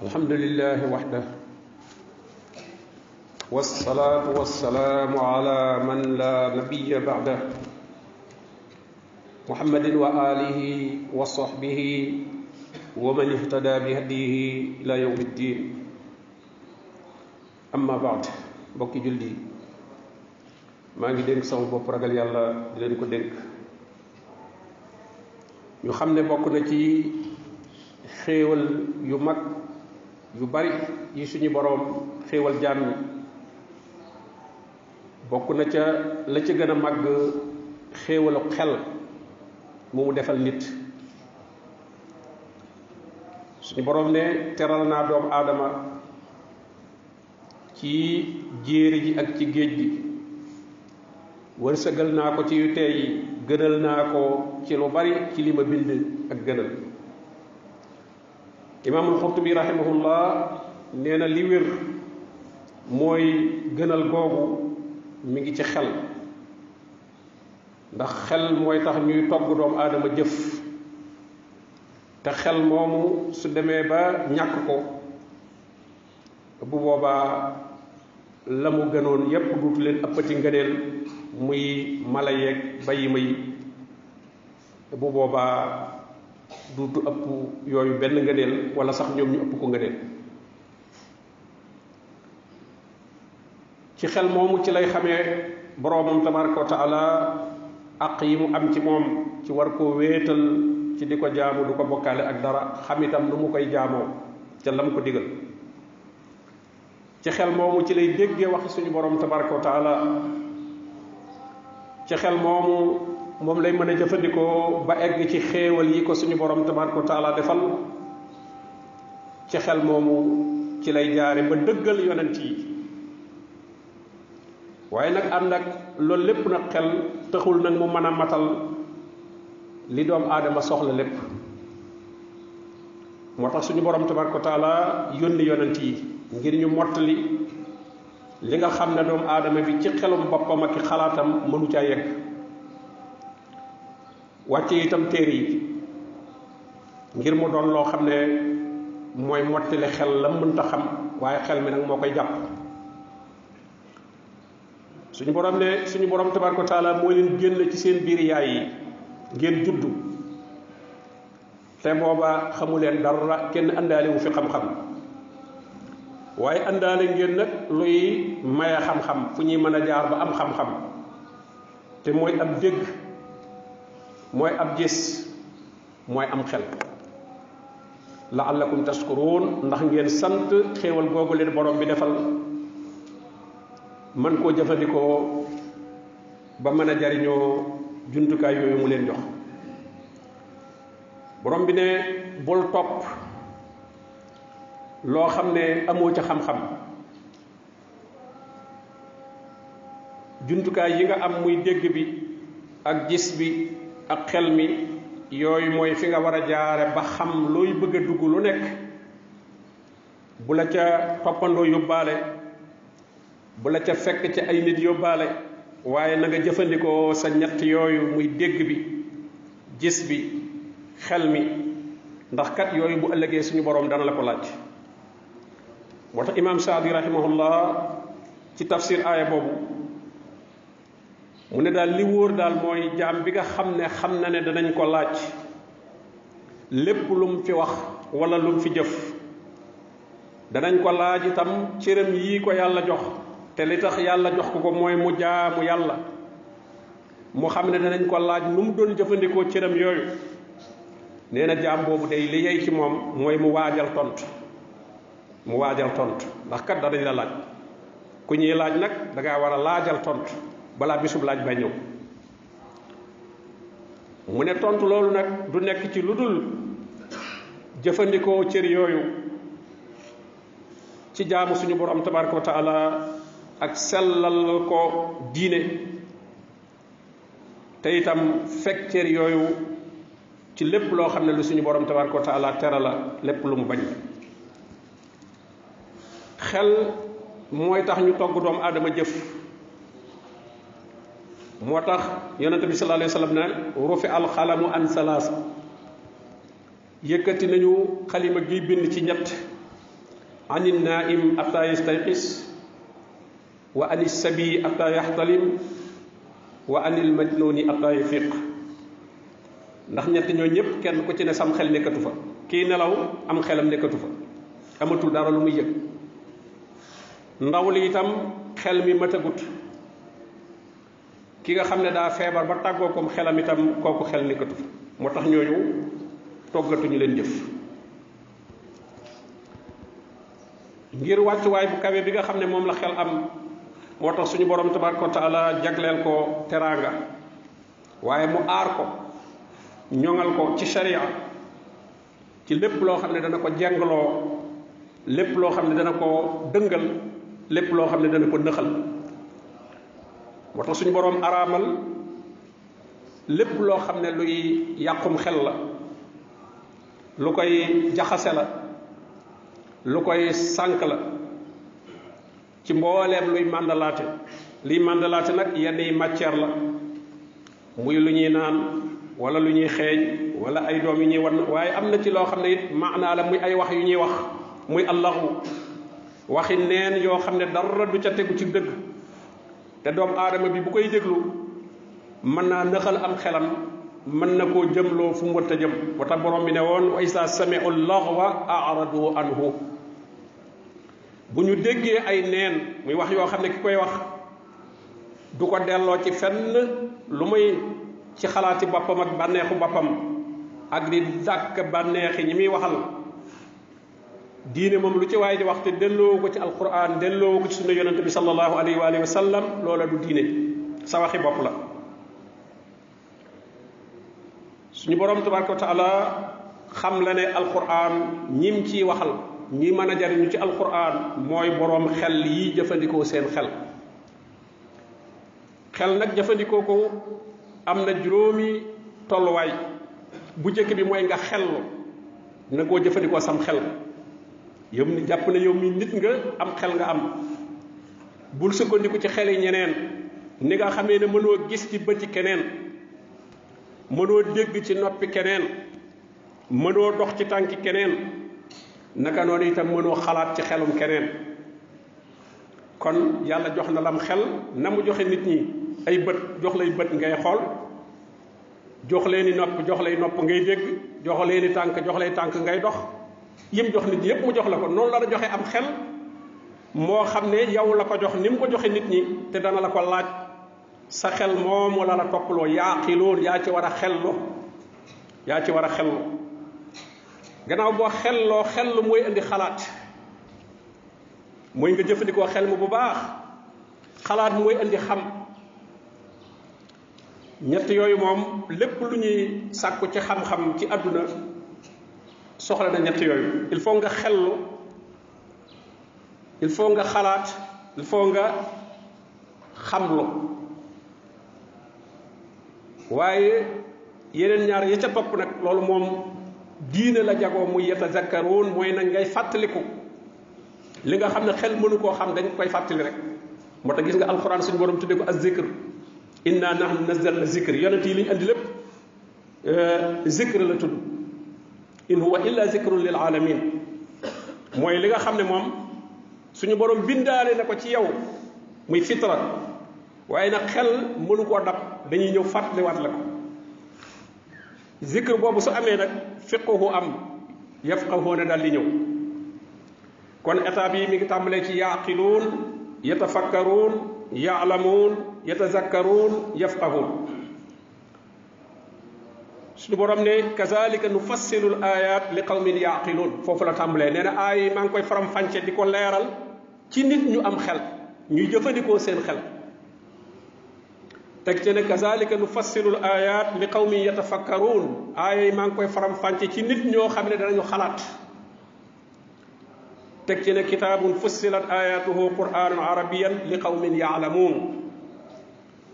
الحمد لله وحده والصلاة والسلام على من لا نبي بعده محمد وآله وصحبه ومن اهتدى بهديه إلى يوم الدين أما بعد بوكي جلدي ما ngi denk sama bop ragal yalla di len ko denk ñu xamne bokk na ci xéewal yu mag yu bari yi suñu borom xéewal jaam ñi bokk na ca la ci gëna mag xéewalu xel mu defal nit suñu borom ne teral na doom adama ci jéeri ji ak ci géej gi wërsegal naa ko ci yu tey gënal naa ko ci lu bari ci li ma bind ak gënal imaamul Xurtubi rahimahullah nee na li wér mooy gënal googu mi ngi ci xel ndax xel mooy tax ñuy togg doomu aadama jëf te xel moomu su demee ba ñàkk ko bu boobaa la mu gënoon yépp duutu leen ëppati ngëneel muy mala yeeg bayima yi bu boobaa duutu ëpp yooyu benn ngëneel wala sax ñoom ñu ëpp ko ngëneel ci xel moomu ci lay xamee boroomam tabaraka wa taala aq yi mu am ci moom ci war koo wéetal ci di ko jaamu du ko bokkaale ak dara xam itam nu mu koy jaamoo ca lam ko digal ci xel moomu ci lay déggee waxi suñu borom tabaraka wa taala ci xel moomu moom lay mën a jëfandikoo ba egg ci xéewal yi ko suñu borom tabaraka wa taala defal ci xel moomu ci lay jaare ba dëggal yonent yi waaye nag ànd ak loolu lépp nag xel taxul nag mu mën a matal li doom aadama soxla lépp moo tax suñu borom tabaraka wa taala yónni yonent yi ngir ñu mottali li nga xam ne doomu aadama bi ci xelum boppam ak xalaatam mënu caa yegg wàcce itam téere yi ngir mu doon loo xam ne mooy mottali xel la mënta xam waaye xel mi nag moo koy jàpp suñu borom ne suñu borom tabaraka wa taala moo leen génn ci seen biir yaay yi ngeen juddu te booba xamu leen dara kenn àndaale wu fi xam-xam waaye àndaale ngeen nag luy maye xam-xam fu ñuy mën a jaar ba am xam-xam te mooy ab dégg mooy ab gis mooy am xel la'allakum tashkurun ndax ngeen sant xéewal googu leen borom bi defal man koo jëfandikoo ba mën a jariñoo jumtukaay yooyu mu leen jox borom bi ne bul topp loo xam ne amoo ca xam-xam jumtukaay yi nga am muy dégg bi ak gis bi ak xel mi yooyu mooy fi nga war a jaare ba xam looy bëgg a dugg lu nekk bu la ca toppandoo yóbbaale bu la ca fekk ci ay nit yóbbaale waaye na nga jëfandikoo sa ñett yooyu muy dégg bi gis bi xel mi ndax kat yooyu bu ëllëgee suñu borom dana la ko laaj moo tax imam Saadi rahimahullah ci tafsir aaya boobu mu ne daal li wóor daal mooy jaam bi nga xam ne danañ ko laaj lépp lu mu fi wax wala lu mu fi jëf danañ ko laaj itam cëram yii ko yàlla jox te li tax yàlla jox ko mooy mu jaamu yàlla mu xam ne danañ ko laaj nu mu doon jëfandikoo cëram yooyu nee na jaam boobu day li yey ci moom mooy mu waajal tontu ndax kat danañ la laaj ku ñuy laaj nag da ngaa war a laajal tontu balaa bisub laaj ba ñëw mu ne tontu loolu nag du nekk ci lu dul jëfandikoo cër yooyu ci jaamu suñu borom tabaraka wa taala ak sellal ko diine te itam fekk cër yooyu ci lépp loo xam ne lu suñu borom tabaraka wa taala tera la lépp lu mu bañ xel mooy tax ñu togg doomu aadama jëf moo tax yonente bi sallallahu alayhi wa sallam ne rufi alxalamu an salaasa yëkkati nañu xalima gi bind ci ñett ani naim atta yastayqis wa ani sabi atta yaxtalim wa anil majnuni atta yafiq ndax ñett ñoo ñëpp kenn ku ci ne sam xel nekkatu fa kii nelaw am xelam nekkatu fa amatul dara lu muy yëg ndaw li itam xel mi matagut ki nga xam ne daa feebar ba tàggoo kom xelam itam kooku xel nekkatu fa moo tax ñooñu toggatuñu leen jëf ngir wàccuwaay bu kawe bi nga xam ne moom la xel am moo tax suñu borom tabaraka wa taala jagleel ko teraanga waaye mu aar ko ñoŋal ko ci sharia ci lépp loo xam ne dana ko jengloo lépp loo xam ne dana ko dëngal lépp loo xam ne dana ko nëxal moo tax suñu borom araamal lépp loo xam ne luy yàqum xel la lu koy jaxase la lu koy sànk la ci mbooleem luy màndalaate liy màndalaate nag yenn yi matière la muy lu ñuy naan wala lu ñuy xeeñ wala ay doom yu ñuy wan waaye am na ci loo xam ne it maanaa la muy ay wax yu ñuy wax muy allahu waxi neen yoo xam ne dara du ca tegu ci dëgg te doomu aadama bi bu koy déglu mën naa nëxal am xelam mën na koo jëmloo fu mu war a jëm moo tax borom bi ne woon wa isa sami'u laghwa a'radu anhu bu ñu déggee ay neen muy wax yoo xam ne ki koy wax du ko delloo ci fenn lu muy ci xalaati boppam ak bànneexu boppam ak di dàkk bànneexi ñi muy waxal diine moom lu ci waaye di wax te delloo ko ci alquran delloo ko ci sunna yonente bi sallallahu alayhi wa alihi wa sallam loola du diine sa waxi bopp la suñu borom tabaraka wa taala xam la ne alquran ñim ciy waxal ñi mën a jariñu ci alquran mooy borom xel yi jëfandikoo seen xel xel nag jëfandikoo ko am na juróomi tolluwaay bu njëkk bi mooy nga xellu na koo jëfandikoo sam xel yow mi jàpp ne yow mi nit nga am xel nga am bul sukkandiku ci xel yi ñeneen ni nga xamee ne mënoo gis ci bëti keneen mënoo dégg ci noppi keneen mënoo dox ci tànki keneen naka noonu itam mënoo xalaat ci xelum keneen kon yàlla jox na lam xel na mu joxe nit ñi ay bët jox lay bët ngay xool jox leeni nopp jox lay nopp ngay dégg jox leeni tànk jox lay tànk ngay dox yim jox nit ñi yépp mu jox la ko noonu la joxe am xel moo xam ne yow la ko jox ni mu ko joxe nit ñi te dana la ko laaj sa xel moomu la toppaloo yaaqiloon yaa ci war a xellu yaa ci war a xellu gannaaw boo xelloo xellu mooy indi xalaat mooy nga jëfandikoo xel mu bu baax xalaat mooy indi xam ñett yooyu moom lépp lu ñuy sàkku ci xam-xam ci àdduna soxla na ñett yooyu il faut nga xellu il faut nga xalaat il faut nga xamlu waaye yeneen ñaar ya ca topp nag loolu moom diine la jagoo muy yatazakkaroon mooy nag ngay fàttaliku li nga xam ne xel mënu koo xam dañ koy fàttali rek moo tax gis nga alquran suñu borom tudde ko az-zikr inna nahnu nazzalna zikr yonent yi li ñu andi lépp zikr la tudd in huwa illa zikrun lil alamin mooy li nga xam ne moom suñu borom bindaale na ko ci yow muy fitra waaye nag xel mënu koo dab dañuy ñëw fàttaliwaat la ko zikr boobu su amee nag fiqhu am yafqahuuna daal di ñëw kon étape yi mi ngi tàmbalee ci yaaqiluun yatafakkaruun yaalamuun yatazakkaruun yafqahuun suñu borom ne kazalika nufassilu l ayat li qawmin yaqiluun foofu la tàmbalee nee na aay yi maa ngi koy faram fànce di ko leeral ci nit ñu am xel ñuy jëfandikoo seen xel teg ci ne kazalika nufassilu l ayat li qawmin yatafakkaruun aay yi maa ngi koy faram fànce ci nit ñoo xam ne danañu xalaat teg ci ne kitaabun fussilat ayatuhu quranan arabiyan li qawmin yaalamuun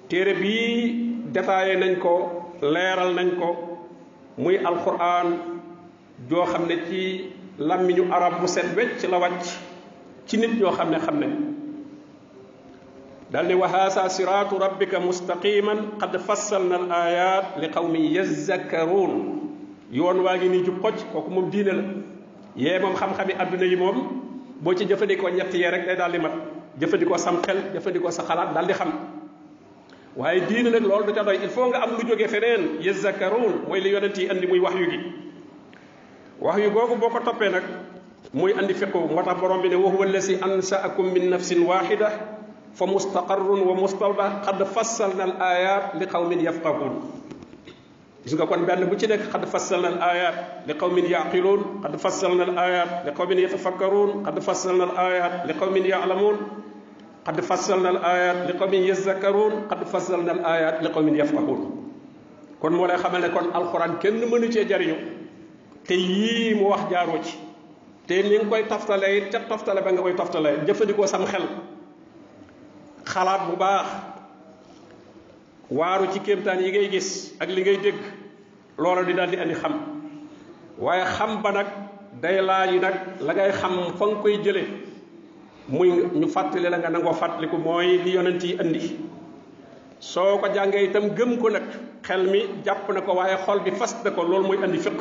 téere bii détaillé nañ ko leeral nañ ko muy alquran joo xam ne ci làmmiñu arab bu set wecc la wàcc ci nit ñoo xam ne xam nañ dal ne wa haasa siraatu rabbika mustaqiman qad fassalna al ayat li qawmin yazakkaruun yoon waa ngi nii jub xocc kooku moom diine la yee moom xam-xami adduna yi moom boo ci jëfandikoo ñett yee rek day daal di mat jëfandikoo sam xel jëfandikoo sa xalaat daal di xam waaye diine nag loolu du ca doy il faut nga am lu jógee feneen yazakkaruun mooy li yonent yi andi muy wax yu gi wax yu googu boo ko toppee nag muy andi fiqu moo tax borom bi ne wa huwa allasi ansaakum min nafsin waxida fa mustaqarrun wa mustawda qad fassalna al ayat li qawmin yafqahun gis nga kon benn bu ci nekk qad fassalna al ayat li qawmin yaqiluun qad fassalna al ayat li qawmin yatafakkaruun qad fassalna al ayat li qawmin ya'lamuun qad fassalna al ayat li qawmin yazakkaruun qad fassalna al ayat li qawmin yafqahun kon moo lay xamal ne kon alquran kenn mënu cee jariñu te yii mu wax jaaroo ci te ni nga koy toftale it ca toftale ba nga koy toftale jëfandikoo sam xel xalaat bu baax waaru ci kéemtaan yi ngay gis ak li ngay dégg loola di daal di andi xam waaye xam ba nag day laaj nag la ngay xam fa nga koy jële muy ñu fàttali la nga nangoo fàttaliku mooy li yonent yi andi soo ko jàngee itam gëm ko nag xel mi jàpp na ko waaye xol bi fas na ko loolu mooy andi fiq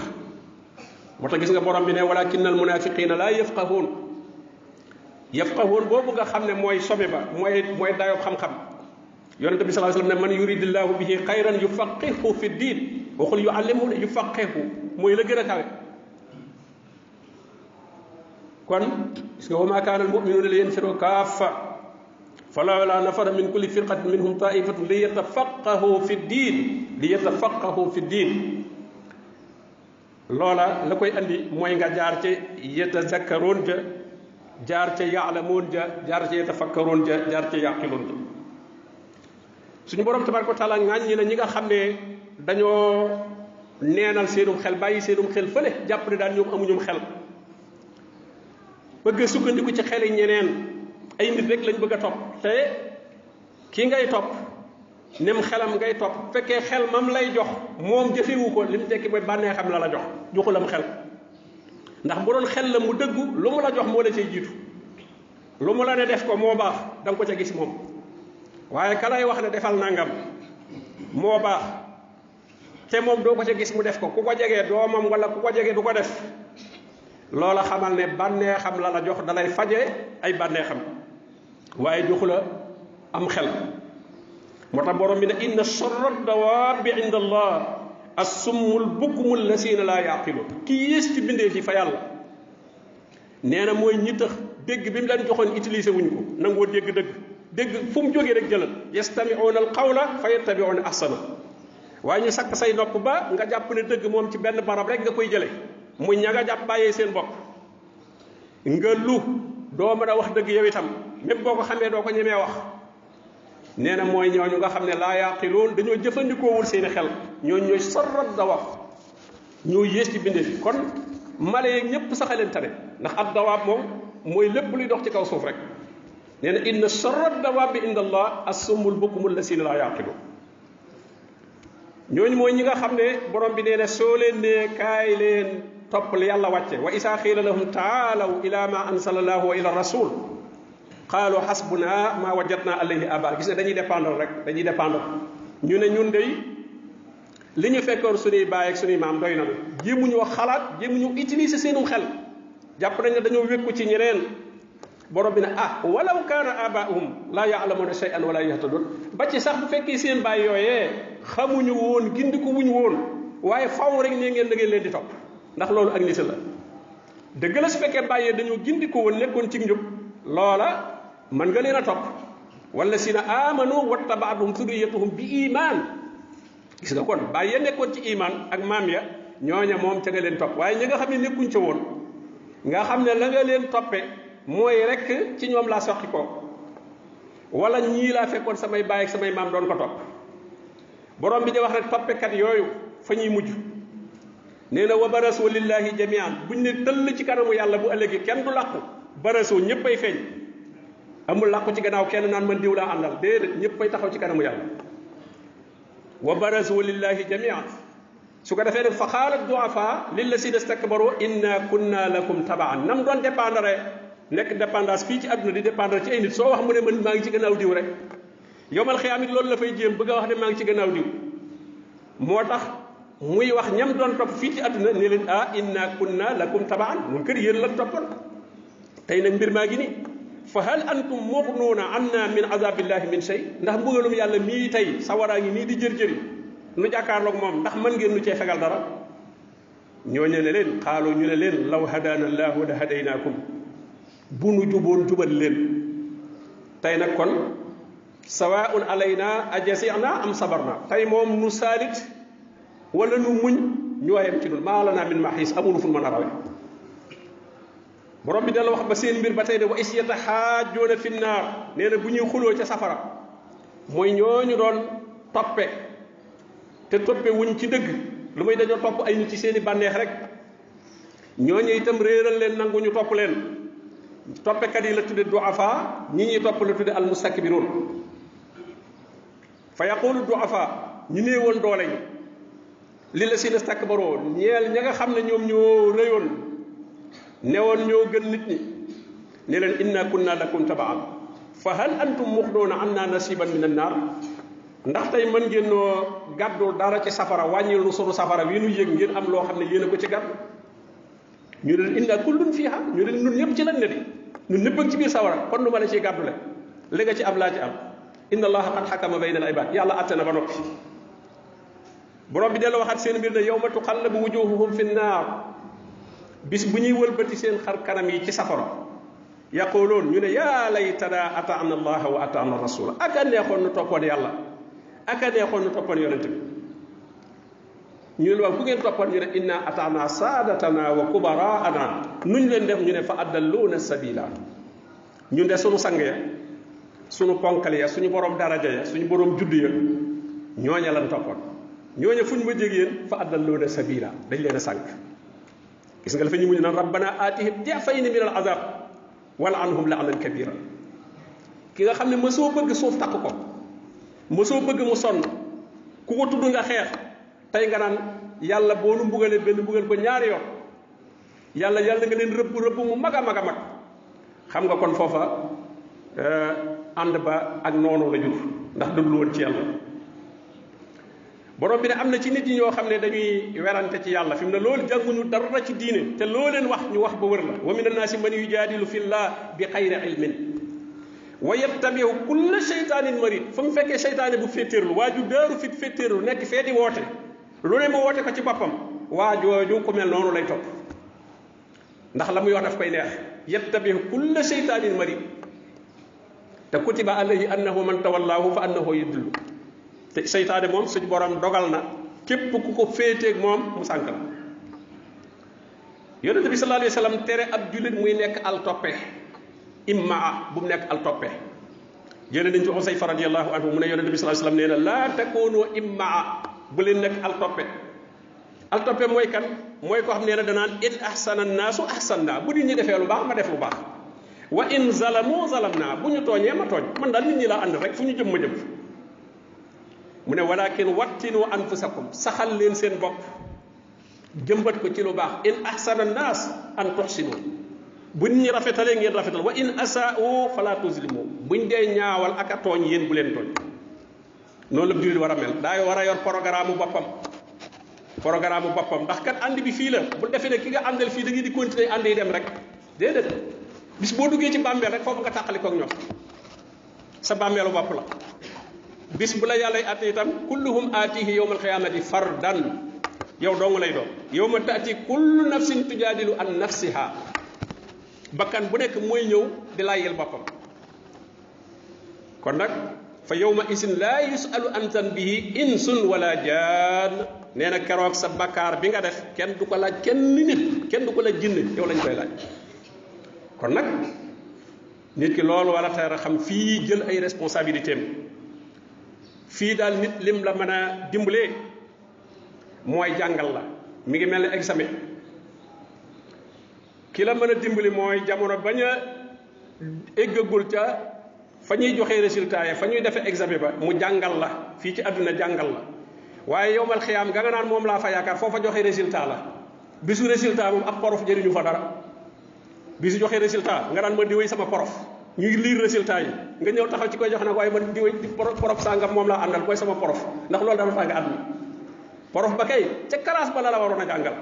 moo tax gis nga borom bi ne walakinna al munafiqina la yafqahun boobu nga xam ne mooy sobe ba mooy dayoob xam-xam yonente bi sallallahu alayhi wasallam ne man yuridillahu bihi xayran yufaqihu fi diin waxul yuallimu ne yufaqihu mooy la gën a kawe kon gis nga wa ma kaana al mu'minuna li yanfiru kaffa falawla nafara min kulli firqatin minhum ta'ifatun li yatafaqahu fi diin loola la koy andi mooy nga jaar ci yatazakkaroon ja jaar ca yaalamoon ja jaar ca yatafakkaroon ja jaar ca yaqiloon ja suñu borom tabaraka wa taala ŋàññi na ñi nga xam ne dañoo neenal seenum xel bàyyi seenum xel fële jàpp ne daal ñoom amuñum xel bëgg a sukkandiku ci xel yi ñeneen ay nit rek lañ bëgg a topp te ki ngay topp nem xelam ngay topp fekkee xel mam lay jox moom jëfewu ko li mu tekki mooy bànnee xam la jox joxulam xel ndax bu doon xel la mu dëggu lu mu la jox moo la cay jiitu lu mu la ne def ko moo baax da nga ko ca gis moom waaye ka lay wax ne defal nangam moo baax te moom doo ko ca gis mu def ko ku ko jegee doomam wala ku ko jegee du ko def loola xamal ne bànnee xam la jox dalay faje ay bànnee xam waaye joxu la am xel moo tax borom bi ne inna sharra dawaabi inda allah assummul bukkumul lasiina laa yaqiluun ki yées ci bindee fi fa yàlla nee na mooy ñi tax dégg bi mu leen joxoon utilisé wuñ ko nangoo dégg fu mu jógee rek jëlal yastamiuuna al qawla fa yattabiuuna ahsana waaye ñu sakk say nopp ba nga jàpp ne dëgg moom ci benn barab rek nga koy jële muy ña nga jàpp bàyyee seen bopp nga lu doo mën a wax dëgg yow itam même boo ko xamee doo ko ñemee wax nee na mooy ñooñu nga xam ne laa yaqiloon dañoo jëfandikoowul seeni xel ñooñu ñooy sarrat dawaab ñoo yées ci bindee fi kon mala yeeg ñëpp saxaleen tane ndax ab dawaab moom mooy lépp luy dox ci kaw suuf rek nee na inna sarrat dawaab bi inda allah assummul bukkumul lasiina laa yaqiloon ñooñu mooy ñi nga xam ne borom bi nee na soo leen ne kaay leen topp li yàlla wàcce wa isaa xiila lahum taalaw ila ma ansala allahu wa ila rasul qaalu hasbuna ma wajadna alayhi aba gis ne dañuy dépendre ñu ne ñun dey li ñu fekkoon suñuy baay ak suñuy maam doy na jéemuñu wax xalaat jéemuñu utiliser seenum xel jàpp nañ ne dañoo wékku ci ñeneen borom bi ne walaw kaana abaahum laa ya'lamuuna shay'an wala yahtadun ba ci sax bu fekkee seen baay yooyee xamuñu woon gindiku wuñu woon waaye faw rek nee ngeen da ngeen leen di topp ndax loolu ak nit la dëgg la su fekkee bàyyee dañoo gindiku woon nekkoon ci njub loola man nga leen a topp wala si na amanu wattabaatuhum zurriyatuhum bi iman gis nga kon bàyyee nekkoon ci iman ak maam ya ñooña moom ca nga leen topp waaye ñi nga xam ne nekkuñ ca woon nga xam ne la nga leen toppe mooy rek ci ñoom laa soqi ko wala ñii laa fekkoon samay baay ak samay maam doon ko topp borom bi di wax rek toppekat yooyu fa ñuy mujj nee na wa barasu lillahi jamian buñ ne tëll ci kanamu yàlla bu ëllëgee kenn du làqu barasu ñëpp ay feeñ amul làqu ci gannaaw kenn naan man diw laa àndal déedéet ñëpp ay taxaw ci kanamu yàlla wa barasu lillahi jamian su ko defee nag fa qaala duafa lillazina stakbaru inna kunna lakum tabaan nam doon dépendre nekk dépendance fii ci àdduna di dépendre ci ay nit soo wax mu ne man maa ngi ci gannaaw diw rek yowmal xiyaam it loolu la fay jéem bëgg a wax ne maa ngi ci gannaaw diw moo tax muy wax ñam doon topp fii ci àdduna ne leen inna kunna lakum tabaan mun kër yéen la toppoon tey nag mbir maa ngi ni fa hal antum mughnuuna anna min azabillahi min shay ndax mbugalum yàlla mii tey sawaraa ngi nii di jër-jëri nu jàkkaarloog moom ndax mën ngeen nu cee fegal dara ñooñu ne leen xaaloo ñu ne leen law hadaana allahu la hadaynaakum bu nu juboon jubal leen tey nag kon sawaun alayna ajasina am sabarna tey moom nu saalit wala nu muñ ñoo yem ci nun maa lanaa min maxiis amunu fu mën a rawe borom bi dala wax ba seen mbir ba tey de wa is yataxaajoona fi naar nee na bu ñuy xuloo ca safara mooy ñooñu doon toppe te toppe wuñ ci dëgg lu may dañoo topp ay nit ci seeni bànneex rek ñooñu itam réeral leen nangu ñu topp leen toppekat yi la tudde duafa ñi ñuy topp la tudde al mustakbiroon fa yaqulu duafa ñu néewoon doole ñi li la sina stakbaroo ñeel ña nga xam ne ñoom ñoo rëyoon newoon ñoo gën nit ñi ne leen inna kunna lakum tabaan fa hal antum muxdoona anna nasiban min annaar ndax tey mën ngeen noo gàddul dara ci safara wàññil nu sunu safara wi nu yëg ngeen am loo xam ne yéen a ko ci gàdd ñu ne leen inna kullun fiha ñu ne leen ñun ñëpp ci lañ ne di ñun ñëpp ak ci biir sawara kon nu ma la ciy gàddule li nga ci am laa ci am inna allaha qad xakama bayna al ibad yàlla atte na ba noppi borom bi delloo waxaat seen mbir ne yawma tuqallabu wujuhuhum fi nnaar bis bu ñuy wëlbati seen xar kanam yi ci safara yaquluun ñu ne yaa laytana ataana allaha wa ataana rasula ak a neexoon nu toppoon yàlla ak a neexoon nu toppoon yonente bi ñu ne waaw ku ngeen toppoon ñu ne inna ataana saadatana wa kubaraana nuñ leen def ñu ne fa addalluuna sabila ñun de sunu sang ya sunu ponkal ya suñu borom daraja ya suñu borom judd ya ñooña lan toppoon ñooña fuñ ma jég yéen fa addalluuna sabila dañ leen a sànq gis nga dafa ñu mujj naan rabbana aatihim di'fayni min al azab wala anhum la'nan kabira ki nga xam ne mësoo bëgg suuf takk ko mësoo bëgg mu sonn ku ko tudd nga xeex tey nga naan yàlla boo nu mbugalee benn mbugal ko ñaari yoon yàlla nga leen rëbb mu mag a mag a mag xam nga kon foofa ànd ba ak noonu la jur ndax déglu woon ci yàlla borom bi ne am na ci nit ñi ñoo xam ne dañuy werante ci yàlla fi mu ne loolu jànguñu dara ci diine te loo leen wax ñu wax ba wër la wa min annaasi man yujaadilu fillah bi xayri ilmin wa yattabiu kulla sheytaanin marid fa mu fekkee seytaane bu féetéerlu waa ju daaru fit féetéerlu nekk fee di woote lu ne mu woote ko ci boppam waa jooju ku mel noonu lay topp ndax la muy wax daf koy neex yattabiu kulla sheytaanin marid te kutiba alayhi annahu man tawallaahu fa annahu yudillu te seytaane moom suñu borom dogal na képp ku ko féeteeg moom mu sànk la yonente bi sallallahu alayhi wa sallam tere ab jullit muy nekk al toppe immaa bu mu nekk al toppe jëlee nañ ci Xusayfa radiyallahu anhu mu ne yonente bi sallallahu alayhi wa sallam nee na laa takoonoo immaa bu leen nekk al toppe mooy kan mooy ko xam nee na danaan in ahsana annaasu ahsanna bu nit ñi defee lu baax ma def lu baax wa in zalamu zalamna bu ñu tooñee ma tooñ man daal nit ñi laa ànd rek fu ñu jëm ma jëm mu ne walakin wattinu anfusakum saxal leen seen bopp jëmbat ko ci lu baax in ahsana naas an tuxsinu bu nit ñi rafetalee ngeen rafetal wa in asaa'u fala tuzlimu buñ dee ñaawal ak a tooñ yéen bu leen tooñ noonu la jullit war a mel daay war a yor programme boppam ndax kat ànd bi fii la bu defee ne ki nga àndal fii da ngeen di continuer ànd yi dem rek déedéet bis boo duggee ci bàmmeel rek foofu nga tàqali koog ñoom sa bàmmeelu bopp la bis bu la yàlla atte itam kulluhum aatihi yawmal qiyaamati fardan yow dong lay doon yawma taati kullu nafsin tujaadilu an nafsiha bakkan bu nekk mooy ñëw di layyel boppam kon nag fa yawma isin laa yusalu an zanbihi insun wala jaan nee na keroog sa bakkaar bi nga def kenn du ko laaj kenn nit kenn du ko laaj jinne yow lañ koy laaj kon nag nit ki loolu wala teel a xam fii jël ay responsabilité am fii daal nit lim la mën a dimbalee mooy jàngal la mi ngi mel ne examen ki la mën a dimbali mooy jamono bañ a eggagul ca fa ñuy joxee résultat ya fa ñuy defee examen ba mu jàngal la fii ci àdduna jàngal la waaye yowmal xiyaam nga naan moom laa fa yaakaar foofa joxe résultat la bisu résultat moom ab prof jëriñu fa dara bisu joxe résultat nga naan ma di wéy sama prof ñuy lire résultat yi nga ñëw taxaw ci koy jox nag waaye man di wéy di prof sàngam moom laa àndal mooy sama prof ndax loolu dafa faa nga àdduna prof ba kay ca classe ba la waroon a jàngal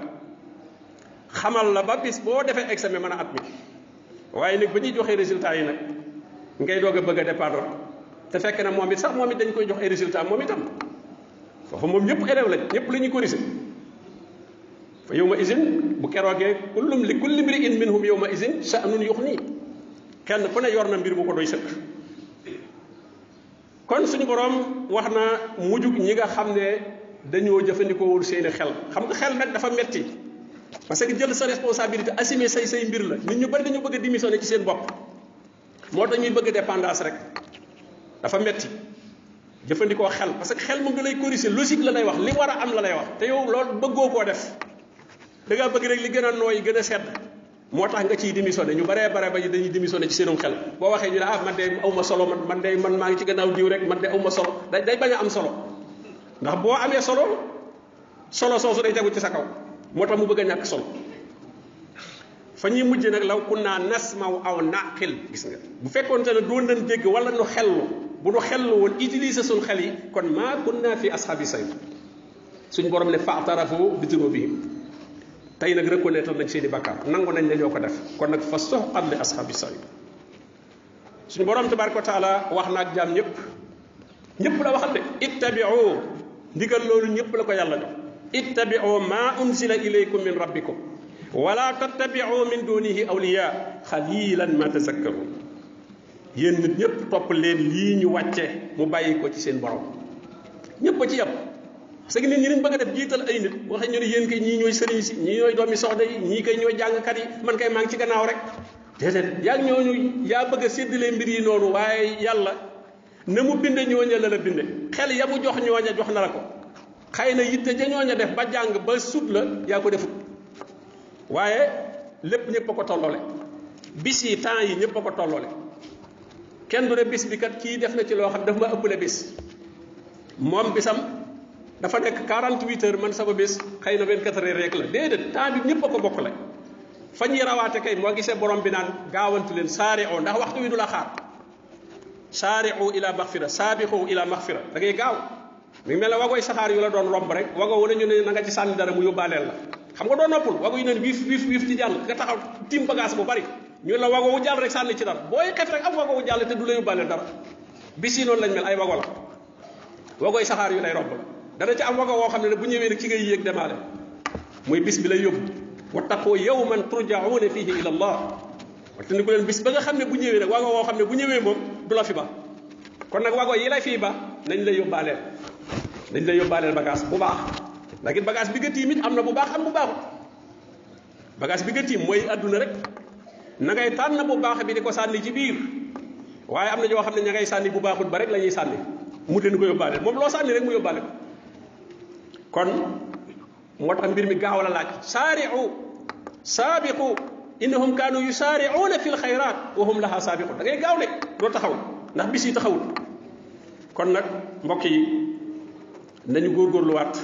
xamal la ba bis boo defee examen mën a at mi waaye nag ba ñuy joxee résultat yi nag ngay doog a bëgg a dépendre te fekk na moom it sax moom it dañ koy jox ay résultat moom itam foofu moom ñëpp élève lañ ñëpp la ñuy corriger fa yawma izin bu keroogee li kulli mri'in minhum yawma izin sha'nun yughni kenn ku ne yor na mbir bu ko doy sëkk kon suñu borom wax na mujjug ñi nga xam ne dañoo jëfandikoowul seeni xel xam nga xel nag dafa metti parce que jël sa responsabilité assumer say mbir la nit ñu bari dañu bëgg a démissionner ci seen bopp moo tax ñuy bëgg dépendance rek dafa metti jëfandikoo xel parce que xel moom da lay corriger logique la lay wax li war a am la lay wax te yow loolu bëggoo koo def da ngaa bëgg rek li gën a nooy gën a sedd moo tax nga ciy démissionné ñu baree bare ba dañuy démissionné ci seenum xel boo waxee ñu ne ah man de aw ma solo man maa ngi ci gannaaw diw rek man de aw ma solo day bañ a am solo ndax boo amee solo soosu day tegu ci sa kaw moo tax mu bëgg a ñàkk solo fa ñuy mujj nag law kunna nasmaw aw naqil gis nga bu fekkoon te ne doon nañ dégg wala nu xellu bu nu xellu woon utiliser suñ xel yi kon maa kunna fi ashabi sayr suñ borom ne fa'tarafu bi dunubihim tey nag reconnaître nañ seeni bakkaar nangu nañ ne ñoo ko def kon nag fa suhqan li ashabi sayr suñu borom tabaraka wa taala wax na ak jaam ñëpp la waxal de ittabi'u ndigal loolu ñëpp la ko yàlla jox ittabi'u ma unzila ilaykum min rabbikum wala tattabi'u min dunihi awliya xalilan ma tazakkarun yéen nit ñëpp topp leen lii ñu wàcce mu bàyyi ko ci seen borom ñëpp a ci yem parce que nit ñi dañ bëgg a def jiital ay nit waxe ñu ne yéen kay ñii ñooy sëriñ si ñii ñooy doomi soxna yi ñii kay ñooy jàngkat yi man kay maa ngi ci gannaaw rek déedéet yaa ñooñu yaa bëgg a séddalee mbir yi noonu waaye yàlla na mu binde ñooña la binde xel ya mu jox ñooña jox na la ko xëy na yitte ja ñooña def ba jàng ba sut la yaa ko defut waaye lépp ñëpp a ko tolloole bis yi temps yi ñëpp a ko tolloole kenn du ne bis bi kat kii def na ci loo xam daf ma ëppale bis moom bisam dafa nekk 48 heures man sama bis xëy na 24 heures rek la déedéet temps bi ñëpp a ko bokk la fa ñuy rawaate kay moo gisee borom bi naan gaawantu leen saari'u ndax waxtu wi du la xaar saari'u ila maxfira saabiqu ila maxfira da ngay gaaw mi ngi mel ne wagoy saxaar yu la doon romb rek wago wala ñu ne na nga ci sànni dara mu yóbbaaleel la xam nga doo noppul wago yu ne wiif ci jàll nga taxaw tim bagage bu bari ñu la wago wu jàll rek sànni ci dara booy xef rek am wago wu jàll te du la yóbbaaleel dara bis yi noonu lañ mel ay wago la wagoy saxaar yu lay romb la dana ci am wago woo xam ne bu ñëwee nag ci ngay yéeg demaale muy bis bi lay yóbbu wattaqu yawman turja'una fihi ila Allah waxte ni ko leen bis ba nga xam ne bu ñëwee nag wago woo xam ne bu ñëwee moom du la fi ba kon nag wago yi lay fii ba nañ la yóbbaaleel bagage bu baax ndax it bagage bi nga tiim it am na bu baax am bu baaxut bagage bi nga tiim mooy adduna rek na ngay tànn bu baax bi di ko sànni ci biir waaye am na ñoo xam ne ña ngay sànni bu baaxut ba rek la ñuy sànni mu leen ko yóbbaaleel moom loo sànni rek mu yóbbaale ko kon moo tax mbir mi gaaw la laaj saari'u saabiqu innahum kaanu yusaari'uuna fil xayraat wa hum laha saabiqun da ngay gaaw de doo taxaw ndax bis yi taxawul kon nag mbokk yi nañu góorgóorluwaat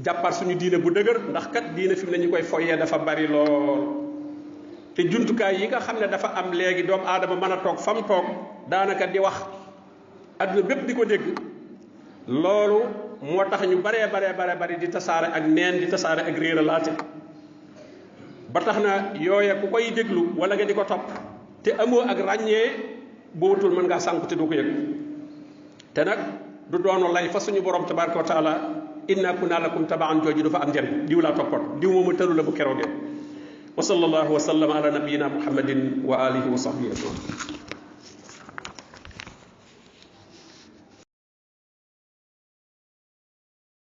jàppar suñu diine bu dëgër ndax kat diine fi mu ne ñu koy foyee dafa bari lool te jumtukaay yi nga xam ne dafa am léegi doomu aadama mën a toog fa mu toog daanaka di wax adduna bépp di ko dégg loolu moo tax ñu bari di tasaare ak neen di tasaare ak réeralaate ba tax na yooye ku koy déglu wala nga di ko topp te amoo ak ràññee boo wutul mën ngaa sànku te du ko yëg te nag du doonu lay fa suñu borom tabaraka wa taala inna kunna lakum tabaan jooju dafa am njëriñ diw laa toppoon diw moomu tëru la bu keroogee wa sallallahu wa sallam ala nabiyina muhammadin wa alihi wa sahbihi ajmain